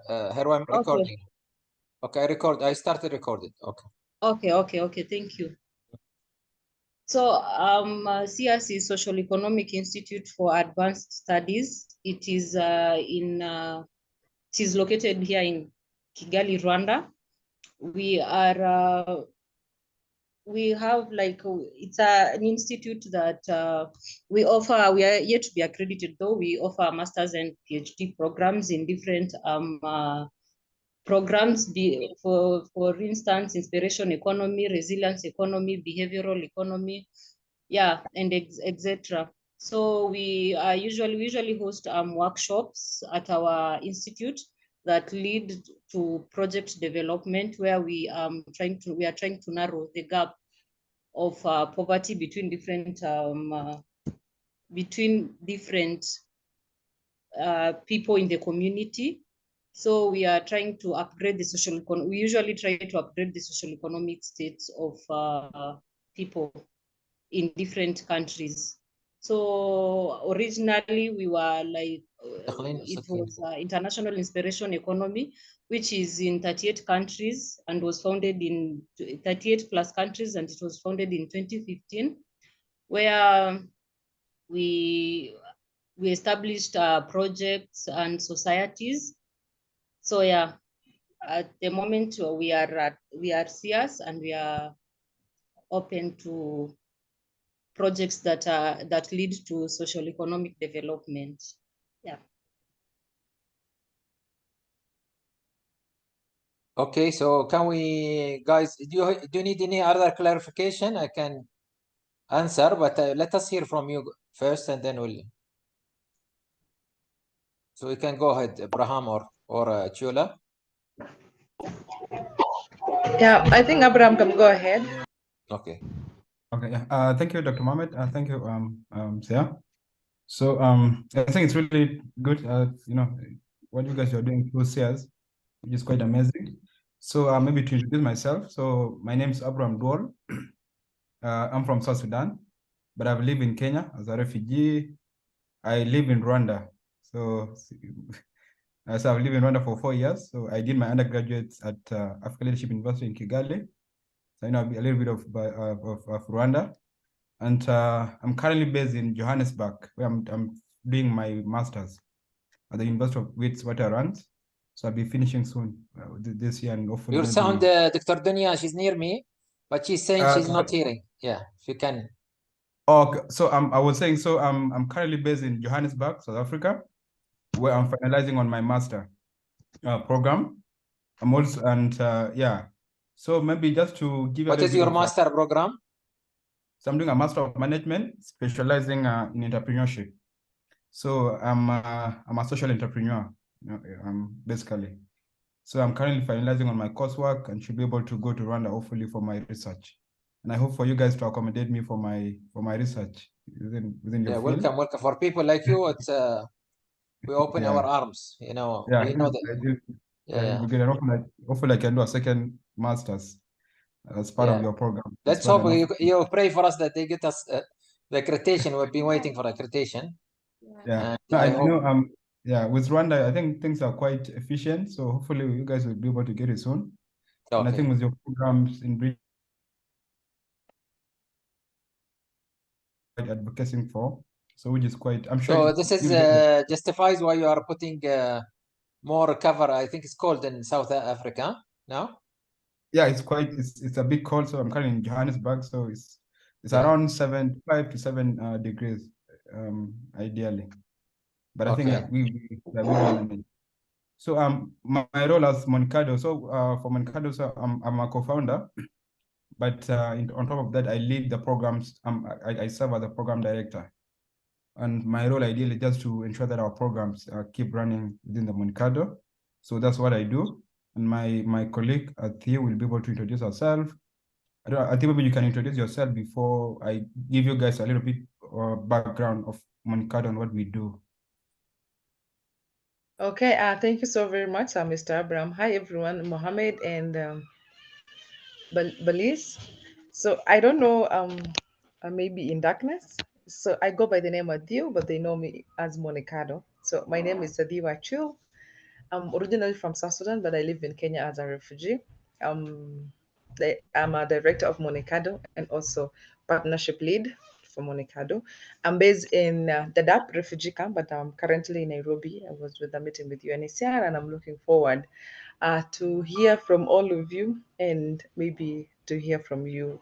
Here I'm Okay. recording. Okay, I started recording. Okay. Okay. Thank you. So, SIAS is Social Economic Institute for Advanced Studies. It is it is located here in Kigali, Rwanda. We are we have like it's an institute that we offer. We are yet to be accredited, though. We offer masters and PhD programs in different programs, for instance, inspiration economy, resilience economy, behavioral economy, yeah, and etc. So we usually host workshops at our institute that lead to project development, where we are trying to narrow the gap of poverty between different people in the community. So we are trying to upgrade the we usually try to upgrade the social economic states of people in different countries. So originally we were like, it was International Inspiration Economy, which is in 38 countries and was founded in 38 plus countries, and it was founded in 2015, where we established projects and societies. So yeah, at the moment we are SIAS, and we are open to projects that lead to social economic development. Yeah. Okay, so can we, guys, do you need any other clarification? I can answer, but let us hear from you first, and then we'll. So we can go ahead, Abraham or Chula. Yeah, I think Abraham can go ahead. Okay. Okay. Thank you, Dr. Mohammed. Thank you, Sia. So I think it's really good. You know, what you guys are doing through SIAS, which is quite amazing. So maybe to introduce myself. So my name is Abraham Dwal. I'm from South Sudan, but I've lived in Kenya as a refugee. I live in Rwanda. So I've lived in Rwanda for 4 years. So I did my undergraduate at African Leadership University in Kigali. So I know a little bit of Rwanda. And I'm currently based in Johannesburg, where I'm doing my master's at the University of Witwatersrand. So I'll be finishing soon this year, and hopefully. Your sound, Dr. Dunya, she's near me, but she's saying she's not hearing. Yeah, if you can. Okay, so I was saying, so I'm currently based in Johannesburg, South Africa, where I'm finalizing on my master program. I'm also, and yeah, so maybe just to give. What is your master program? So I'm doing a Master of Management, specializing in entrepreneurship. So I'm a social entrepreneur, basically. So I'm currently finalizing on my coursework and should be able to go to Rwanda hopefully for my research. And I hope for you guys to accommodate me for my research within your field. Welcome. For people like you, it's we open our arms. You know, yeah, we know that. Hopefully I can do a second master's as part of your program. Let's hope you pray for us that they get us the accreditation. We've been waiting for accreditation. Yeah, I know. Yeah, with Rwanda, I think things are quite efficient. So hopefully you guys will be able to get it soon. Okay. And I think with your programs in advocating for, so which is quite, I'm sure. So this is justifies why you are putting more cover. I think it's cold in South Africa now. Yeah, it's a big cold. So I'm currently in Johannesburg, so it's around 5 to 7 degrees, ideally. But I think we manage. So my role as Moneycadow. So for Moneycadow, so I'm a co-founder. But on top of that, I lead the programs. I serve as a program director. And my role ideally is just to ensure that our programs keep running within the Moneycadow. So that's what I do. And my colleague Theo will be able to introduce herself. I think maybe you can introduce yourself before I give you guys a little bit background of Moneycadow and what we do. Okay, thank you so very much, Mr. Abraham. Hi, everyone, Mohammed and Belize. So I don't know, maybe in darkness. So I go by the name of Dio, but they know me as Moneycadow. So my name is Adiwa Chul. I'm originally from South Sudan, but I live in Kenya as a refugee. I'm a director of Moneycadow and also partnership lead for Moneycadow. I'm based in Dadaab refugee camp, but I'm currently in Nairobi. I was with a meeting with UNHCR, and I'm looking forward to hear from all of you and maybe to hear from you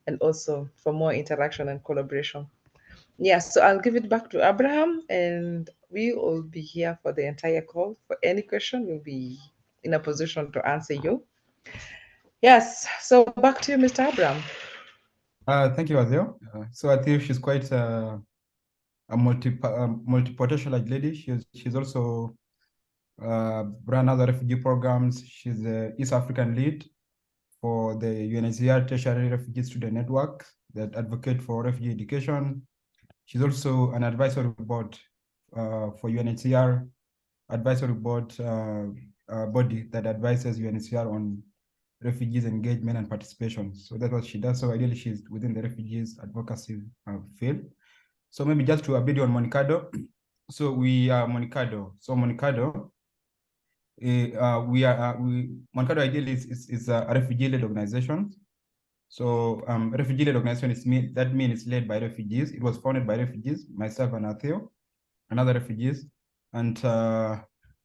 and also for more interaction and collaboration. Yeah, so I'll give it back to Abraham, and we will be here for the entire call. For any question, we'll be in a position to answer you. Yes, so back to you, Mr. Abraham. Thank you, Azio. So I think she's quite a multi-potential lady. She's also run other refugee programs. She's the East African lead for the UNHCR Tertiary Refugee Student Network that advocate for refugee education. She's also an advisory board for UNHCR advisory board body that advises UNHCR on refugees engagement and participation. So that's what she does. So ideally, she's within the refugees advocacy field. So maybe just to a bit on Moneycadow. So we are Moneycadow. So Moneycadow, Moneycadow ideally is a refugee-led organization. So refugee-led organization that means it's led by refugees. It was founded by refugees, myself and Atheo, and other refugees, and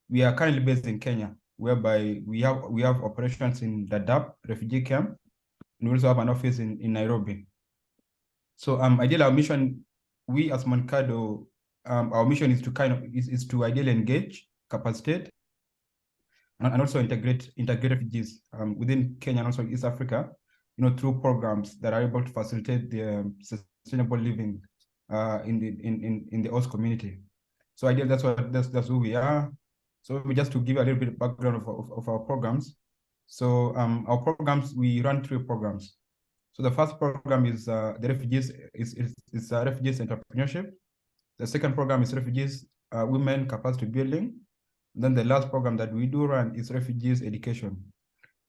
we are currently based in Kenya, whereby we have operations in Dadaab refugee camp, and we also have an office in Nairobi. So ideally, our mission, we as Moneycadow, our mission is to ideally engage, capacitate, and also integrate refugees within Kenya and also East Africa, through programs that are able to facilitate the sustainable living in the host community. So ideally, that's who we are. So just to give a little bit of background of our programs. So our programs, we run 3 programs. So the first program is the refugees refugees entrepreneurship. The second program is refugees women capacity building. And then the last program that we do run is refugees education.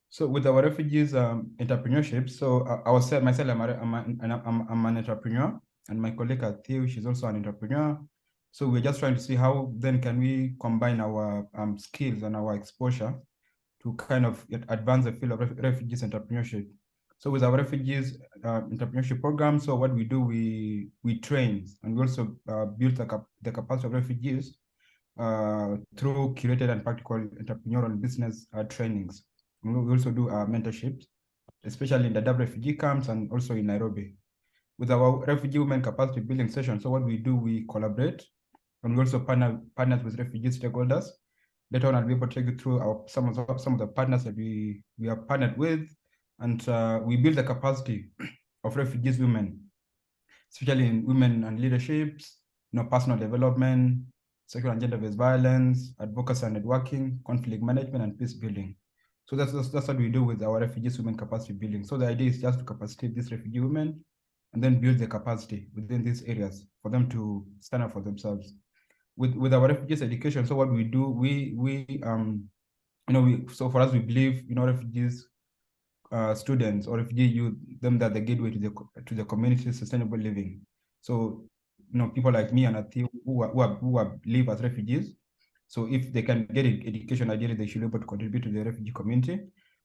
So with our refugees entrepreneurship, so myself, I'm an entrepreneur, and my colleague Theo, she's also an entrepreneur. So we're just trying to see how then can we combine our skills and our exposure to kind of advance the field of refugees entrepreneurship. So with our refugees entrepreneurship program, so what we do, we train, and we also build the capacity of refugees through curated and practical entrepreneurial business trainings. We also do mentorships, especially in the Dadaab refugee camps and also in Nairobi. With our refugee women capacity building session, so what we do, we collaborate, and we also partners with refugee stakeholders. Later on, I'll be able to take you through some of the partners that we are partnered with, and we build the capacity of refugees women, especially in women and leaderships, personal development, sexual and gender-based violence, advocacy and networking, conflict management, and peace building. So that's what we do with our refugees women capacity building. So the idea is just to capacitate these refugee women and then build the capacity within these areas for them to stand up for themselves. With our refugees education, so what we do, so for us, we believe, refugees students or refugee youth, them that the gateway to the community sustainable living. So people like me and Athi who live as refugees. So if they can get education, ideally they should be able to contribute to the refugee community.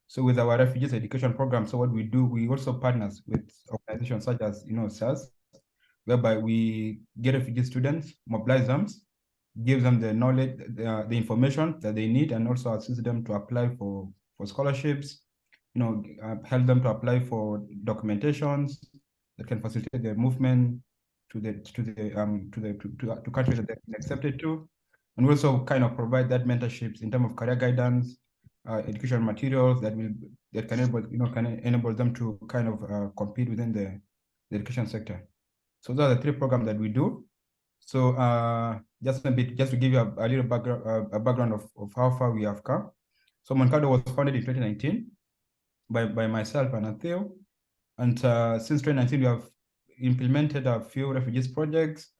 So with our refugees education program, so what we do, we also partners with organizations such as SIAS, whereby we get refugee students, mobilize them, give them the knowledge, the information that they need, and also assist them to apply for scholarships, help them to apply for documentations that can facilitate their movement to countries that they're accepted to, and we also kind of provide that mentorships in terms of career guidance, educational materials that can enable them to kind of compete within the education sector. So those are the 3 programs that we do. So just to give you a little background of how far we have come. So Moneycadow was founded in 2019 by myself and Atheo, and since 2019 we have implemented a few refugees projects.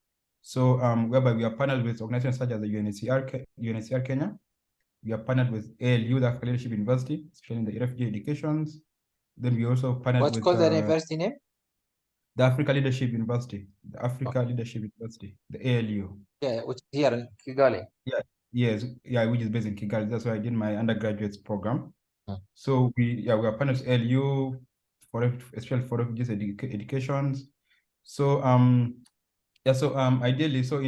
So whereby we are partnered with organizations such as the UNHCR Kenya. We are partnered with ALU, the Africa Leadership University, especially in the refugee educations. Then we also partnered with What's called the university name? the Africa Leadership University, the Africa Leadership University, the ALU. Yeah, which is here in Kigali. Yeah, Yes, yeah, which is based in Kigali. That's where I did my undergraduate program. Hmm. So we are partners with LU especially for refugees educations. So ideally, so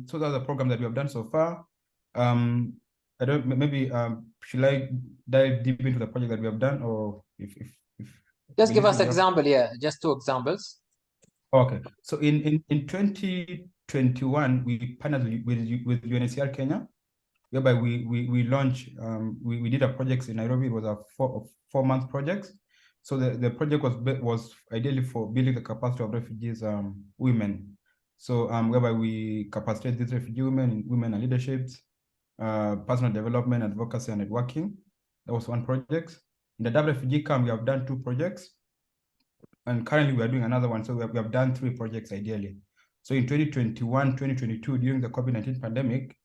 so that's the program that we have done so far. I don't maybe should I dive deep into the project that we have done, or if Just give us you have- example, yeah, just 2 examples. Okay, so in 2021 we partnered with UNHCR Kenya, whereby we launched we did a project in Nairobi. It was a 4-month project. So the project was ideally for building the capacity of refugees women. So whereby we capacitate these refugee women in women and leaderships, personal development, advocacy, and networking. That was one project. In the double refugee camp, we have done 2 projects, and currently we are doing another one. So we have done 3 projects ideally. So in 2021, 2022, during the COVID-19 pandemic,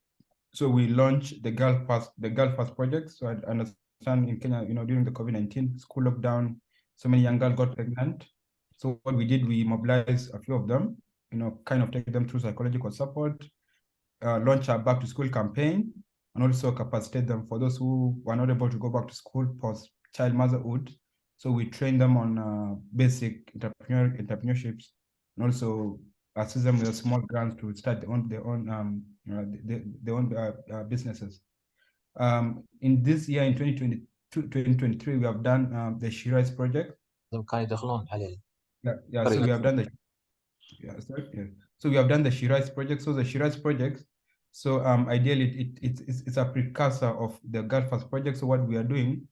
so we launched the Girl First project. So I understand in Kenya, during the COVID-19 school lockdown, so many young girls got pregnant. So what we did, we mobilized a few of them, kind of take them through psychological support, launch a back to school campaign, and also capacitate them for those who were not able to go back to school post child motherhood. So we train them on basic entrepreneurships, and also assist them with small grants to start their own businesses. In this year, in 2023, we have done the SIAS project. So we have done the So we have done the SIAS project. So the SIAS project, so ideally it's a precursor of the Girl First project. So what we are doing,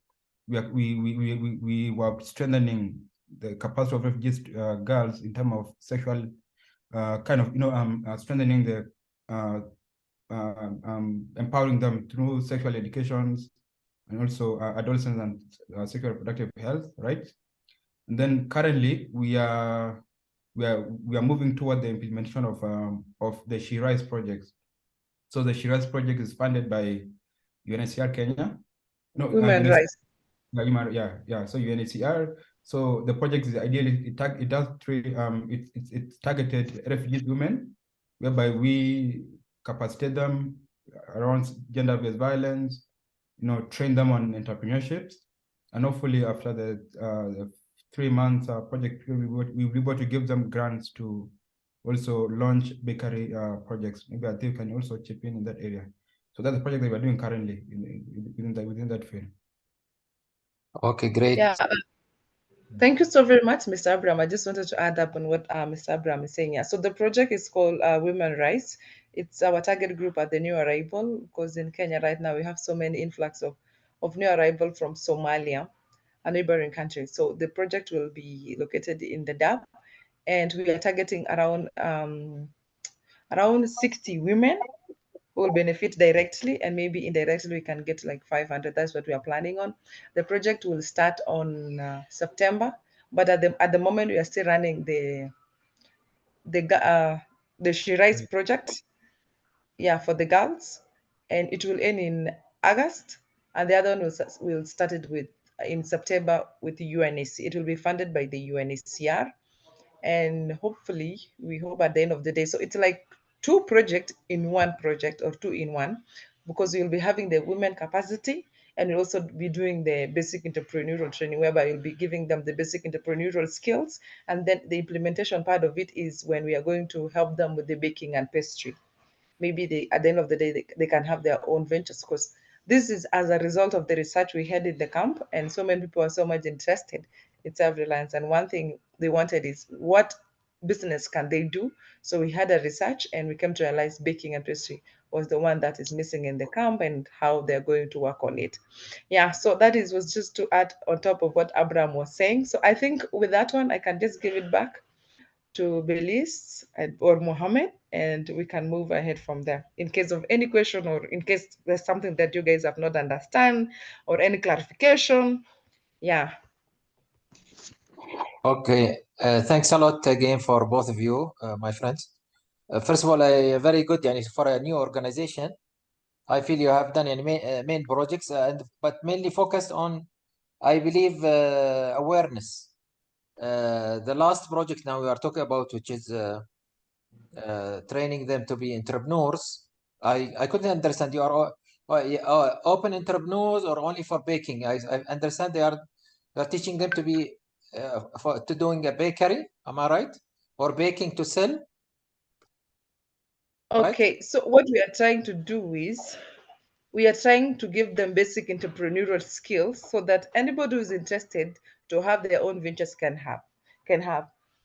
we were strengthening the capacity of refugees girls in terms of sexual strengthening the empowering them through sexual educations, and also adolescents and sexual reproductive health, right? And then currently we are moving toward the implementation of the SIAS project. So the SIAS project is funded by UNHCR Kenya. Human rights. So UNHCR. So the project is ideally it does 3 it's targeted refugee women, whereby we capacitate them around gender-based violence, train them on entrepreneurships, and hopefully after the 3 months project, we'll be able to give them grants to also launch bakery projects. Maybe I think can also chip in that area. So that's the project that we're doing currently within that field. Okay, great. Yeah. Thank you so very much, Mr. Abraham. I just wanted to add up on what Mr. Abraham is saying. Yeah. So the project is called Women Rights. It's our target group at the new arrival, because in Kenya right now we have so many influx of new arrival from Somalia, a neighboring country. So the project will be located in the DAP, and we are targeting around 60 women who will benefit directly, and maybe indirectly we can get like 500. That's what we are planning on. The project will start on September, but at the moment we are still running the SIAS project, for the girls, and it will end in August, and the other one will start it in September with the UNHCR. It will be funded by the UNHCR, and hopefully we hope at the end of the day, so it's like 2 projects in 1 project, or 2 in 1, because you'll be having the women capacity, and you'll also be doing the basic entrepreneurial training, whereby you'll be giving them the basic entrepreneurial skills, and then the implementation part of it is when we are going to help them with the baking and pastry. Maybe at the end of the day they can have their own ventures, because this is as a result of the research we had in the camp, and so many people are so much interested in self-reliance, and one thing they wanted is what business can they do. So we had a research, and we came to realize baking and pastry was the one that is missing in the camp, and how they're going to work on it. So that was just to add on top of what Abraham was saying. So I think with that one I can just give it back to Belize or Mohammed, and we can move ahead from there. In case of any question, or in case there's something that you guys have not understand, or any clarification. Yeah. Okay, thanks a lot again for both of you, my friends. First of all, very good, for a new organization. I feel you have done any main projects, but mainly focused on, I believe, awareness. The last project now we are talking about, which is training them to be entrepreneurs. I couldn't understand. You are open entrepreneurs or only for baking? I understand you're teaching them to be to doing a bakery. Am I right? Or baking to sell? Right? Okay, so what we are trying to do is we are trying to give them basic entrepreneurial skills so that anybody who's interested to have their own ventures can have.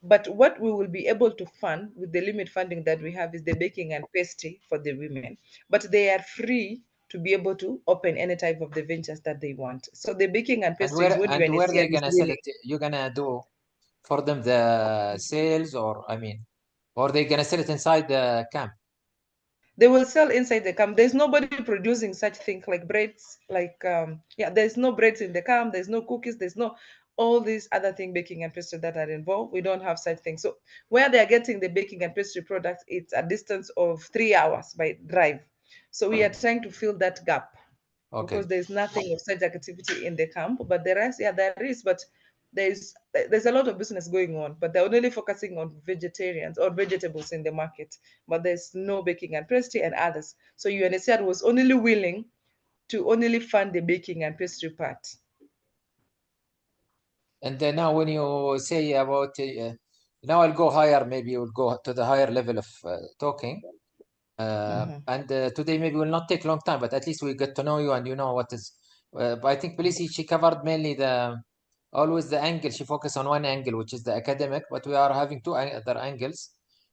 But what we will be able to fund with the limit funding that we have is the baking and pastry for the women. But they are free to be able to open any type of the ventures that they want. So the baking and pastry is what And where they UNHCR is gonna sell willing. it? You're gonna do for them the sales, or I mean, or they gonna sell it inside the camp? They will sell inside the camp. There's nobody producing such things like breads, like yeah, there's no breads in the camp, there's no cookies, there's no all these other things, baking and pastry that are involved. We don't have such things. So where they are getting the baking and pastry products, it's a distance of 3 hours by drive. So we are trying to fill that gap Okay. because there's nothing of such activity in the camp. But the rest, yeah, there is, but there's a lot of business going on, but they're only focusing on vegetarians or vegetables in the market. But there's no baking and pastry and others. So UNHCR was only willing to only fund the baking and pastry part. And then now when you say about now I'll go higher, maybe we'll go to the higher level of talking. And today maybe will not take long time, but at least we get to know you and you know what is. But I think Felicia, she covered mainly always the angle. She focused on one angle, which is the academic, but we are having two other angles.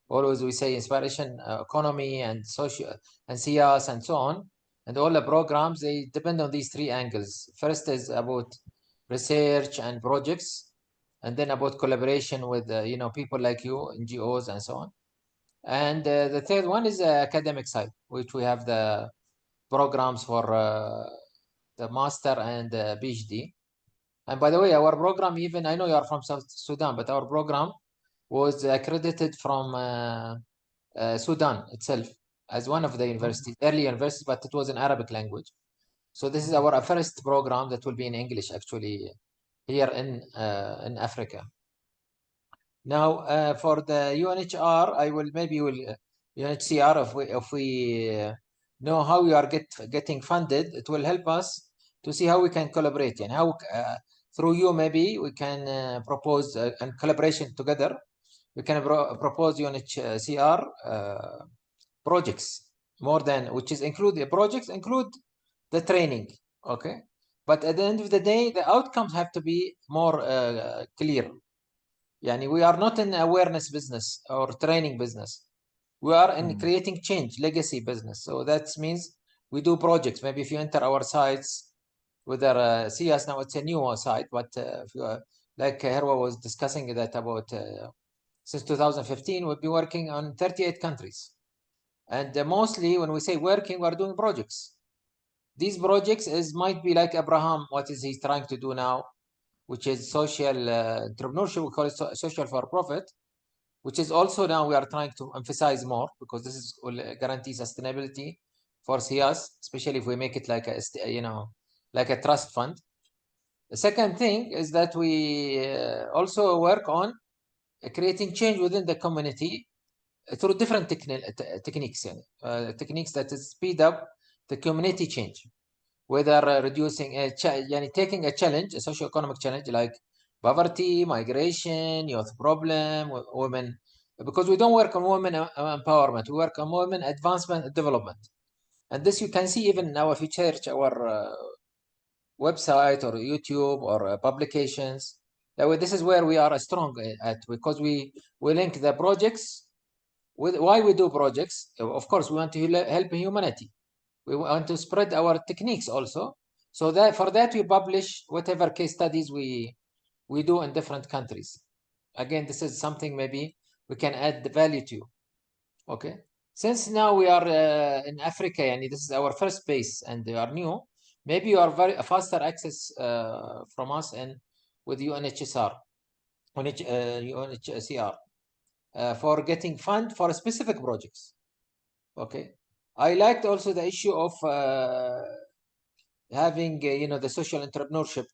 Always we say inspiration, economy, and social, and SIAS, and so on. And all the programs, they depend on these three angles. First is about research and projects, and then about collaboration with people like you, NGOs, and so on. And the third one is the academic side, which we have the programs for the master and PhD. And by the way, our program, even I know you are from South Sudan, but our program was accredited from Sudan itself as one of the universities, early universities, but it was in Arabic language. So this is our first program that will be in English, actually, here in Africa. Now, for the UNHR, I will maybe UNHCR, if we know how we are getting funded, it will help us to see how we can collaborate, and how through you maybe we can propose and collaboration together. We can propose UNHCR projects more than, which is include the projects, include the training, okay? But at the end of the day, the outcomes have to be more clear. Yani we are not in awareness business or training business. We are in creating change, legacy business. So that means we do projects. Maybe if you enter our sites, whether SIAS now, it's a new site, but if you like Herwa was discussing that about since 2015, we've been working on 38 countries. And mostly when we say working, we're doing projects. These projects might be like Abraham, what is he trying to do now, which is social entrepreneurship. We call it social for profit, which is also now we are trying to emphasize more, because this will guarantee sustainability for SIAS, especially if we make it like a like a trust fund. The second thing is that we also work on creating change within the community through different techniques, techniques that speed up the community change, whether reducing taking a challenge, a socio-economic challenge like poverty, migration, youth problem, women, because we don't work on women empowerment, we work on women advancement and development. And this you can see even now if you search our website or YouTube or publications. That way, this is where we are strong at, because we link the projects with why we do projects. Of course, we want to help humanity. We want to spread our techniques also. So that for that we publish whatever case studies we do in different countries. Again, this is something maybe we can add the value to. Okay. Since now we are in Africa, and this is our first base, and they are new, maybe you are very faster access from us and with UNHCR for getting fund for specific projects. Okay. I liked also the issue of having the social entrepreneurship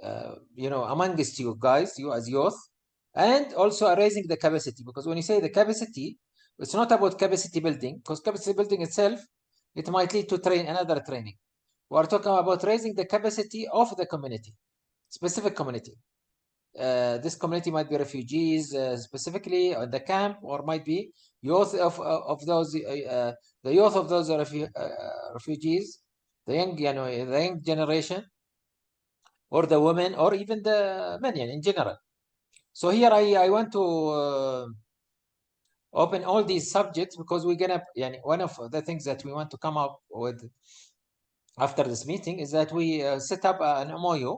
amongst you guys, you as youth, and also raising the capacity, because when you say the capacity, It's not about capacity building, because capacity building itself, it might lead to another training. We're talking about raising the capacity of the community, specific community. This community might be refugees specifically in the camp, or might be youth of those the youth of those refugees, the young, the young generation, or the women, or even the men in general. So here I want to open all these subjects, because we're gonna, one of the things that we want to come up with after this meeting is that we set up an MOU,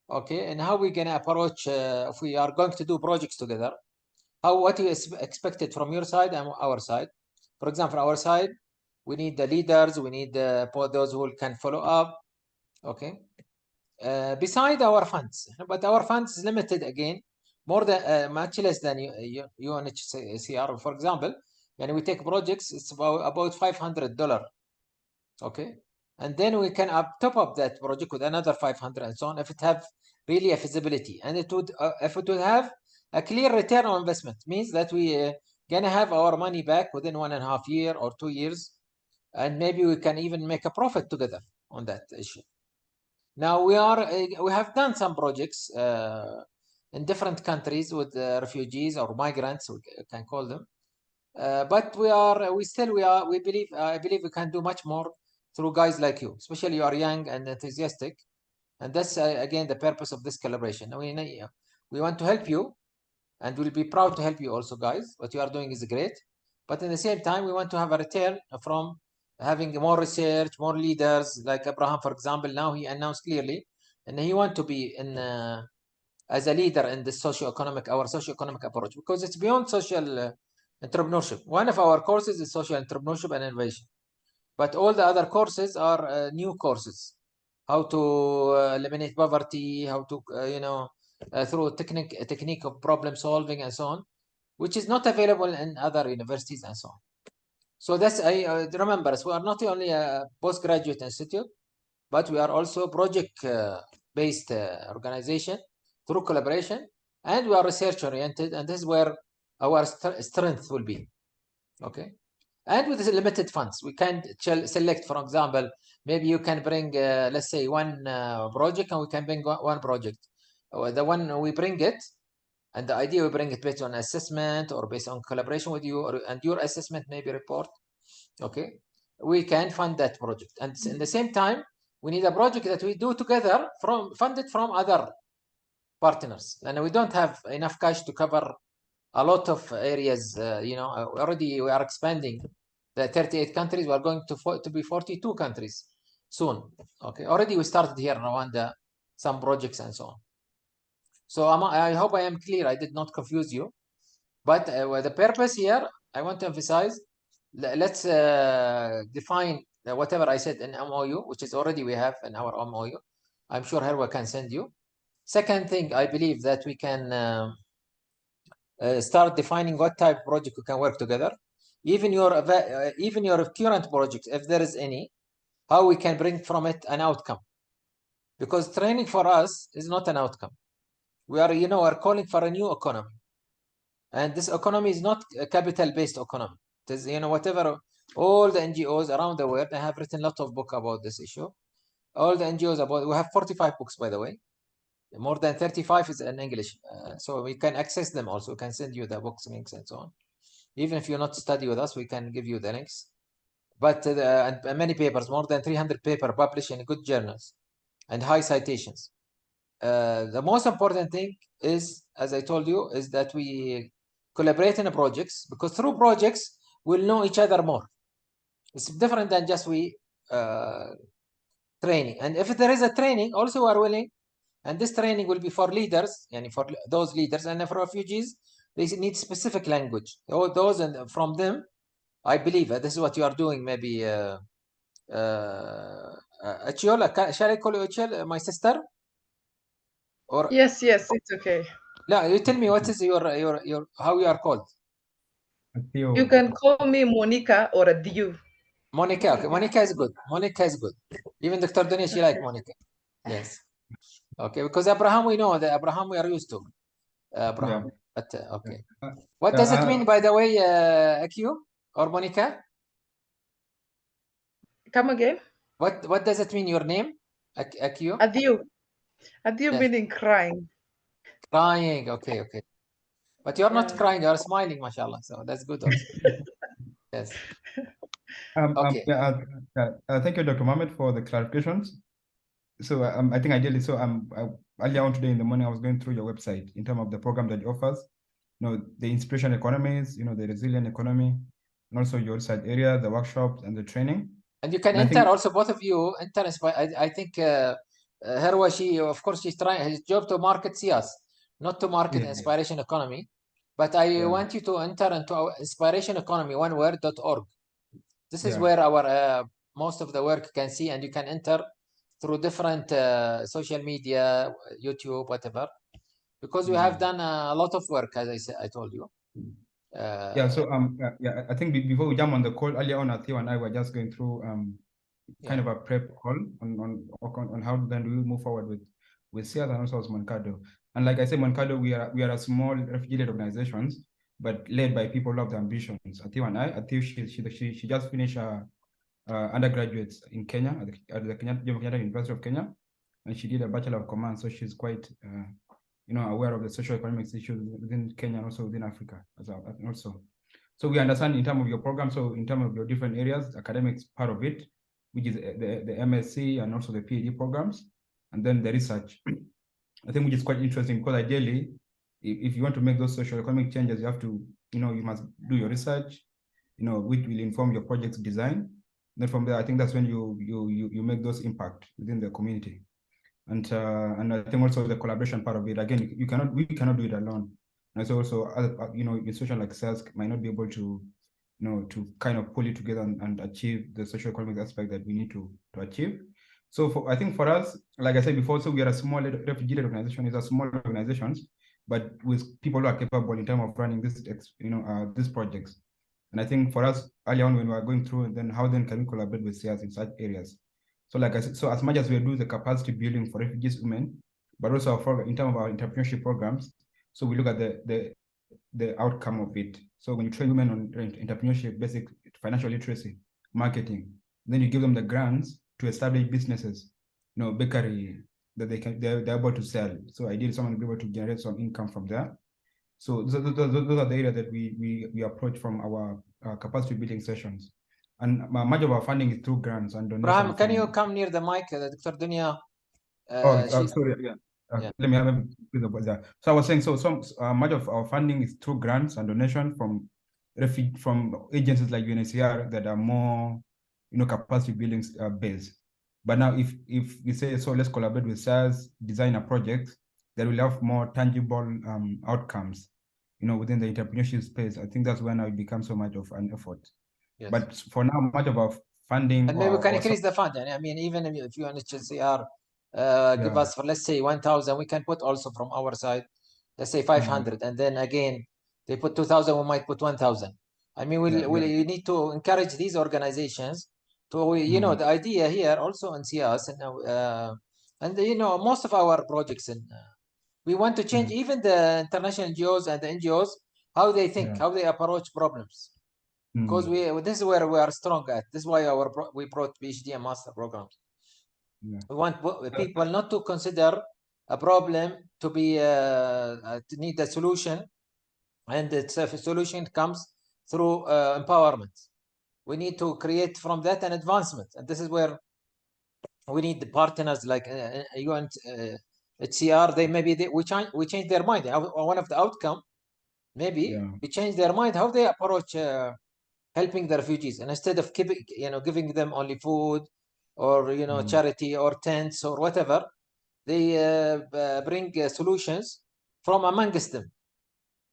okay, and how we're gonna approach if we are going to do projects together. What you expected from your side and our side. For example, our side, we need the leaders, we need those who can follow up, okay. Beside our funds, but our funds is limited again, more than much less than UNHCR. For example, when we take projects, it's about $500, okay, and then we can top up that project with another 500 and so on, if it have really a feasibility, and it would if it would have a clear return on investment, means that we gonna have our money back within 1.5 years or 2 years, and maybe we can even make a profit together on that issue. Now we have done some projects in different countries with refugees or migrants, we can call them, but we believe I believe we can do much more through guys like you, especially you are young and enthusiastic, and that's again the purpose of this collaboration. We want to help you, and we'll be proud to help you also, guys. What you are doing is great, but at the same time we want to have a return from having more research, more leaders like Abraham, for example. Now he announced clearly, and he want to be in as a leader in the our socio-economic approach, because it's beyond social entrepreneurship. One of our courses is social entrepreneurship and innovation, but all the other courses are new courses. How to eliminate poverty, how to through technique of problem solving and so on, which is not available in other universities and so on. So that's remember, we are not only a postgraduate institute, but we are also project based organization through collaboration, and we are research oriented, and this is where our strength will be, okay. And with the limited funds, we can select, for example, maybe you can bring let's say one project, and we can bring one project. The one we bring it, and the idea we bring it based on assessment or based on collaboration with you, and your assessment maybe report, okay, we can fund that project. And in the same time, we need a project that we do together funded from other partners, and we don't have enough cash to cover a lot of areas. Already we are expanding the 38 countries. We are going to be 42 countries soon, okay. Already we started here in Rwanda, some projects and so on. So I hope I am clear, I did not confuse you, but the purpose here, I want to emphasize, let's define whatever I said in MOU, which is already we have in our MOU. I'm sure Herwa can send you. Second thing, I believe that we can start defining what type of project we can work together. Even your current project, if there is any, how we can bring from it an outcome. Because training for us is not an outcome. We are calling for a new economy. And this economy is not a capital-based economy. It is, whatever, all the NGOs around the world, I have written a lot of books about this issue. All the NGOs we have 45 books, by the way. More than 35 is in English. So we can access them also. We can send you the books links and so on. Even if you're not study with us, we can give you the links. But and many papers, more than 300 papers published in good journals and high citations. The most important thing is, as I told you, is that we collaborate in projects, because through projects, we'll know each other more. It's different than just training. And if there is a training, also we are willing, and this training will be for leaders, and for those leaders, and for refugees, they need specific language. Those and from them, I believe this is what you are doing. Maybe Achiola, shall I call you Achiola, my sister? Or Yes, it's okay. no, you tell me what is your how you are called? You can call me Monica or a Diu. Monica. Okay, Monica is good. Monica is good. Even Dr. Dunia, she like Monica. Yes. Okay, because Abraham, we know that Abraham we are used to. Abraham. But okay. Uh, What does it mean, by the way, Akio or Monica? Come again? What does it mean, your name? Akio? Adieu. Adieu Yes. meaning crying. Crying. Okay, okay. But you're not Yeah. crying, you're smiling, mashallah. So that's good also. Yes. Okay. Thank you, Dr. Mohammed, for the clarifications. So I think ideally, so earlier on today in the morning, I was going through your website in terms of the program that it offers, the inspiration economies, the resilient economy, and also your research area, the workshops and the training. And you can enter also, both of you, enter. I think Herwa, of course, she's trying his job to market SIAS, not to market inspiration economy. But I want you to enter into our inspiration economy, oneword.org. This is where our most of the work can see, and you can enter through different social media, YouTube, whatever, because we have done a lot of work, as I said, I told you. I think before we jump on the call earlier on, Theo and I were just going through kind of a prep call on how then we move forward with SIAS and also with Moneycadow. And like I said, Moneycadow, we are a small refugee-led organizations, but led by people who have the ambitions. Theo and I, Theo, she just finished her undergraduates in Kenya at the Kenyatta University of Kenya, and she did a Bachelor of Commerce, so she's quite aware of the social economic issues within Kenya and also within Africa also. So we understand in terms of your program, so in terms of your different areas, academics part of it, which is the MSc and also the PhD programs, and then the research. I think which is quite interesting because ideally, if you want to make those social economic changes, you have to, you must do your research, which will inform your project's design. Then from there, I think that's when you make those impact within the community. And I think also the collaboration part of it, again, we cannot do it alone. And so also other, institutions like SIAS might not be able to, to kind of pull it together and achieve the social economic aspect that we need to achieve. So I think for us, like I said before, so we are a small refugee-led organization. It's a small organizations, but with people who are capable in terms of running these projects. And I think for us early on when we are going through, and then how then can we collaborate with SIAS in such areas? So like I said, so as much as we do the capacity building for refugees women, but also in terms of our entrepreneurship programs, so we look at the outcome of it. So when you train women on entrepreneurship, basic financial literacy, marketing, then you give them the grants to establish businesses, bakery that they're able to sell. So ideally someone will be able to generate some income from there. So those are the areas that we approach from our capacity building sessions. And much of our funding is through grants and donations. Brahim, can you come near the mic, Dr. Dunya? Sorry, let me have that. So I was saying, so much of our funding is through grants and donations from agencies like UNHCR that are more, capacity building based. But now, if we say, so let's collaborate with SIAS, design a project that will have more tangible outcomes, within the entrepreneurship space. I think that's when it becomes so much of an effort. Yes. But for now, much of our funding, and maybe we can increase the fund. I mean, even if you UNHCR give us for, let's say, 1,000, we can put also from our side, let's say 500, and then again they put 2,000, we might put 1,000. I mean, we need to encourage these organizations to, the idea here also in SIAS, and most of our projects, and we want to change even the international NGOs and the NGOs, how they think, how they approach problems. Because this is where we are strong at. This is why we brought PhD and master programs. We want people not to consider a problem to be to need a solution, and the solution comes through empowerment. We need to create from that an advancement, and this is where we need the partners like UNHCR. We change their mind. One of the outcome, maybe we change their mind how they approach helping the refugees, and instead of giving them only food or charity or tents or whatever, they bring solutions from amongst them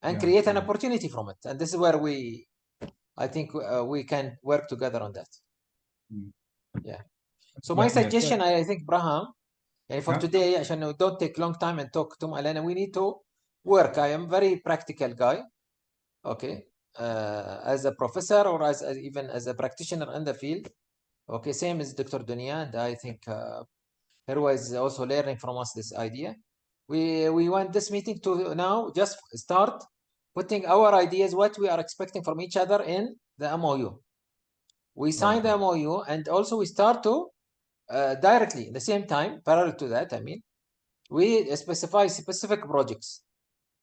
and create an opportunity from it. And this is where I think we can work together on that. So my suggestion, I think, Braham, for today, عشان don't take long time and talk to Malena, we need to work. I am very practical guy, okay, as a professor or even as a practitioner in the field. Okay, same as Dr. Dunya, and I think Herwa is also learning from us this idea. We want this meeting to now just start putting our ideas, what we are expecting from each other in the MOU. We sign the MOU, and also we start to directly at the same time, parallel to that, I mean, we specify specific projects.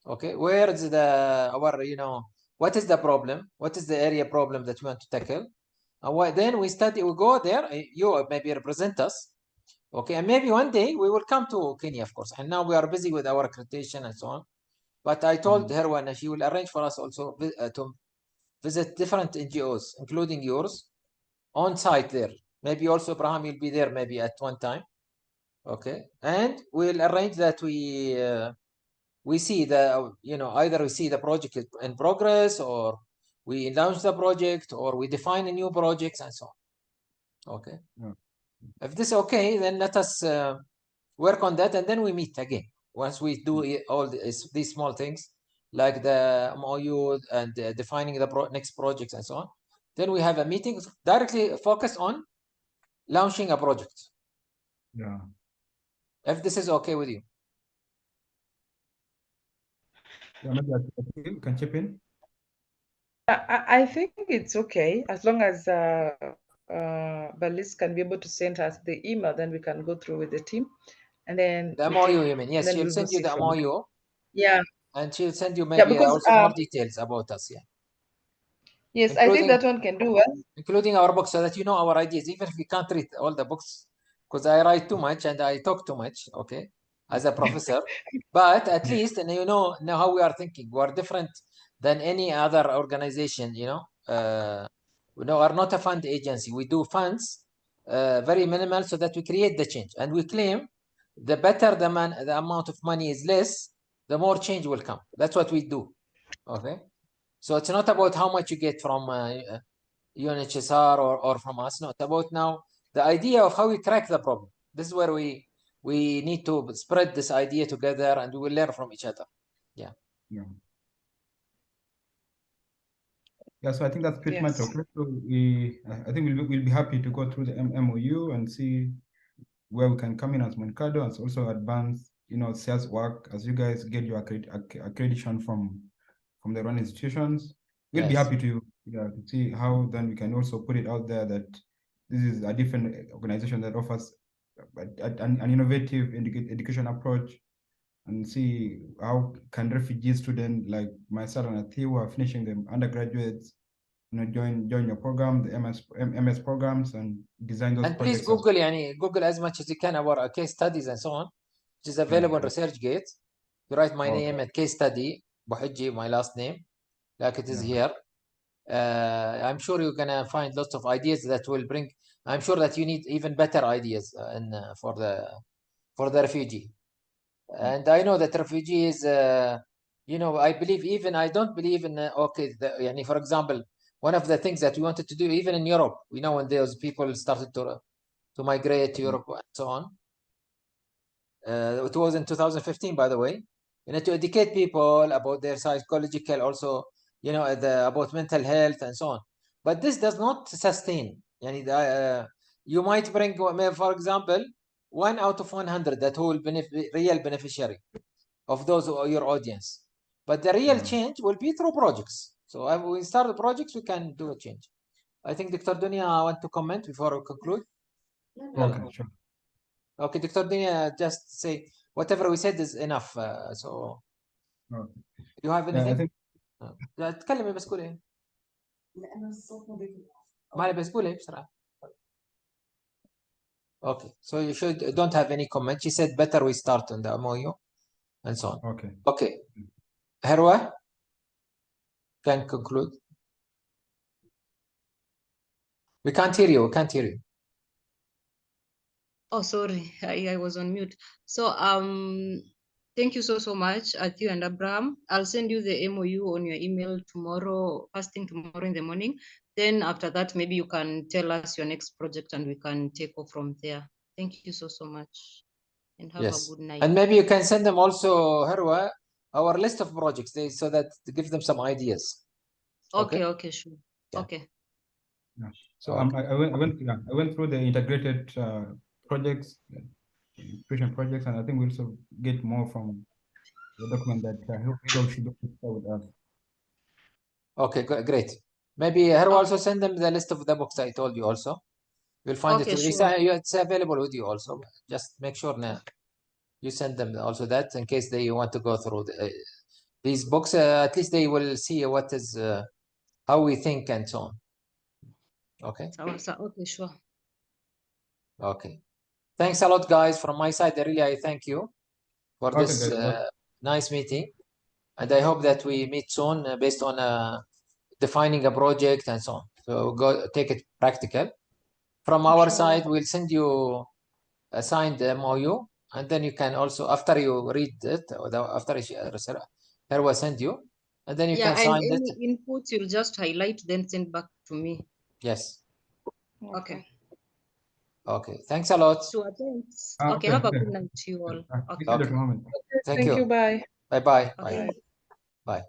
Okay, where is our, you know, what is the problem? What is the area problem that we want to tackle? And then we study, we go there, you maybe represent us. Okay, and maybe one day we will come to Kenya, of course. And now we are busy with our accreditation and so on. But I told her when she will arrange for us also to visit different NGOs, including yours, on site there. Maybe also Abraham will be there maybe at one time. Okay, and we'll arrange that we see the, you know, either we see the project in progress, or we launch the project, or we define a new projects and so on. Okay. Yeah. If this is okay, then let us work on that, and then we meet again once we do all these small things like the MOU and defining the next projects and so on. Then we have a meeting directly focused on launching a project. Yeah. If this is okay with you. Yeah, maybe I can chip in. I think it's okay as long as Balis can be able to send us the email, then we can go through with the team, and then The we MOU, take- you mean? Yes, then she'll we'll send you proceed the from there. MOU, Yeah, and she'll send you yeah, maybe because also more details about us. Yeah, yes, I think including that one can do well. including our books, so that you know our ideas, even if we can't read all the books, because I write too much and I talk too much. Okay, as a professor, but at least, and you know how we are thinking. We are different than any other organization. You know, we are not a fund agency. We do funds very minimal, so that we create the change, and we claim the better the amount of money is less, the more change will come. That's what we do. Okay, so it's not about how much you get from UNHCR or from us. No, it's about now the idea of how we crack the problem. This is where we need to spread this idea together, and we will learn from each other. Yeah. Yeah. Yeah, so I think that's pretty much Yes. okay. So I think we'll be happy to go through the MOU and see where we can come in as Moneycadow, and also advance, you know, SIAS work as you guys get your accreditation from the run institutions. We'll be Yes. happy to see how then we can also put it out there that this is a different organization that offers an innovative education approach, and see how can refugee students like myself and Athi, who are finishing the undergraduates, you know, join your program, the MS programs, and design those And please projects. Google as much as you can our case studies and so on, which is available on ResearchGate. You write my name and case study, Bohidji, my last name, like it is here. I'm sure you're gonna find lots of ideas that will bring. I'm sure that you need even better ideas for the refugee. And I know that refugees, you know, I don't believe in, for example, one of the things that we wanted to do, even in Europe, we know when those people started to migrate to Europe and so on. It was in 2015, by the way, you know, to educate people about their psychological, also, you know, about mental health and so on. But this does not sustain. You might bring, for example, 1 out of 100 that will real beneficiary of those who are your audience. But the real change will be through projects. So when we start the projects, we can do a change. I think Dr. Dunia want to comment before we conclude. Okay, sure. Okay, Dr. Dunia, just say whatever we said is enough. So you have anything? I think تكلمي بس قولي. لأنه الصوت ما علي بس قولي بسرعة. Okay, so you don't have any comment. She said better we start on the MOU and so on. Okay. Okay. Herwa can conclude. We can't hear you. We can't hear you. Oh, sorry, I was on mute. So thank you so much, Atiu and Abraham. I'll send you the MOU on your email tomorrow, first thing tomorrow in the morning. Then after that, maybe you can tell us your next project and we can take off from there. Thank you so much. And have a good night. And maybe you can send them also, Herwa, our list of projects, so that to give them some ideas. Okay, sure. Yeah. Okay. Yeah. So I went through the integrated projects. inspiration projects, and I think we also get more from the document that Hero should share with us. Okay, great. Maybe her also send them the list of the books I told you also. You'll find Okay, it. sure. It's available with you also. Just make sure now you send them also that in case they want to go through these books. At least they will see what is how we think and so on. Okay. Okay, sure. Okay. Thanks a lot, guys. From my side, I thank you for Okay, this guys. nice meeting, and I hope that we meet soon based on defining a project and so on. So go take it practical. From our side, we'll send you a signed MOU, and then you can also, after you read it, or after her will send you, and then you can And sign it. any inputs you'll just highlight, then send back to me. Yes. Okay. Okay. Thanks a lot. Sure, thanks. Okay, Okay, have a okay. good night to you all. Thank Okay. you, Dr. Mohammed. Thank you. Bye. Bye-bye. Okay. Bye. Bye.